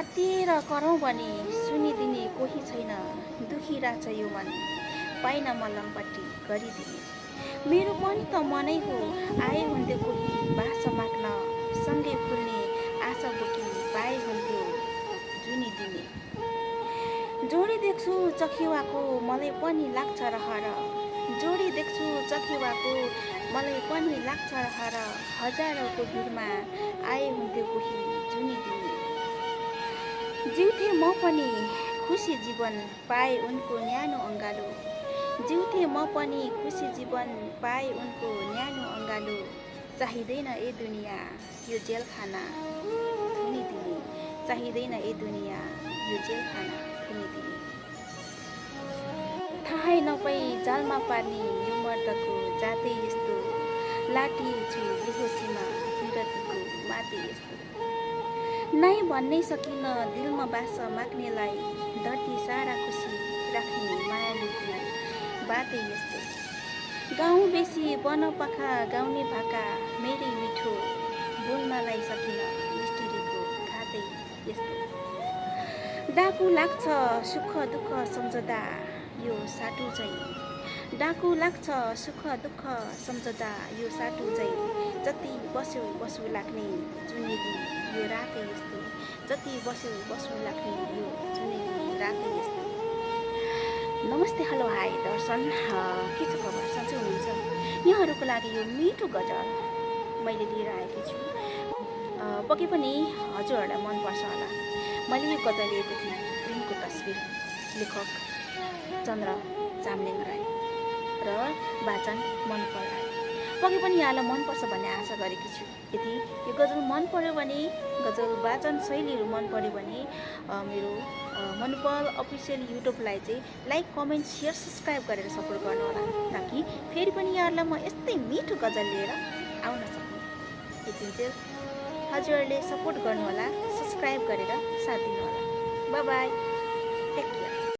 आत्तिएर करौँ भने सुनिदिने कोही छैन, दुखिरहेछ यो मन, पाइन मलमपट्टि गरिदिने। मेरो पनि त मनै हो, आए हुन्थ्यो कोही बास माग्न, सँगै फुल्ने आशा बोकी पाए हुन्थ्यो जुनिदिने। जोडी देख्छु चखेवाको मलाई पनि लाग्छ रहर, जोडी देख्छु चखेवाको मलाई पनि लाग्छ रहर, हजारौँको भिडमा आए हुन्थ्यो कोही जुनिदिने। जिउँथे म पनि खुसी जीवन पाए उनको न्यानो अँगालो, जिउँथे म पनि खुसी जीवन पाए उनको न्यानो अँगालो, चाहिँदैन ए दुनियाँ यो जेलखाना थुनिदिने, चाहिँदैन ए दुनियाँ यो जेलखाना थुनिदिने। थाहै नपाई जालमा पार्ने यो मर्दको जातै यस्तो, लाटिएछु बेहोसीमा विरतीको मातै यस्तो। नै भन्नै सकिन दिलमा बास माग्नेलाई, धरती सारा खुसी राख्ने मायालुको बातै यस्तो। गाउँ बेसी बन पाखा गाउने भाका मेरै मिठो, बोल्नलाई सकिन मिष्टिरीको घातै यस्तो। डाकु लाग्छ सुख दुःख सम्झदा यो साटु चाहिँ, डाकु लाग्छ सुख दुःख सम्झदा यो साटु चाहिँ, जति बस्यो बसु लाग्ने जुनेली यो रातै यस्तो, जति बस्यो बसु लाग्ने यो जुनेली रातै यस्तो। नमस्ते, हेलो, हाई दर्शन, के छ खबर, सन्चै हुनुहुन्छ? यहाँहरूको लागि यो मिठो गजल मैले लिएर आएकी छु। पक्कै पनि हजुरहरूलाई मनपर्छ होला। मैले यो गजल लिएको थिएँ प्रेमको तस्बिर, लेखक चन्द्र चामलिङ राई र वाचन मनपर राई। पक्कै पनि यहाँलाई मनपर्छ भन्ने आशा गरेकी छु। यदि यो गजल मन पर्यो भने, गजल वाचन शैलीहरू मन पर्यो भने मेरो मनपल अफिसियल युट्युबलाई चाहिँ लाइक, कमेन्ट, सेयर, सब्सक्राइब गरेर सपोर्ट गर्नुहोला, ताकि फेरि पनि यहाँहरूलाई म यस्तै मिठो गजल लिएर आउन सकौँ। यति चाहिँ हजुरहरूले सपोर्ट गर्नुहोला, सब्सक्राइब गरेर साथ दिनुहोला। Bye bye, take care.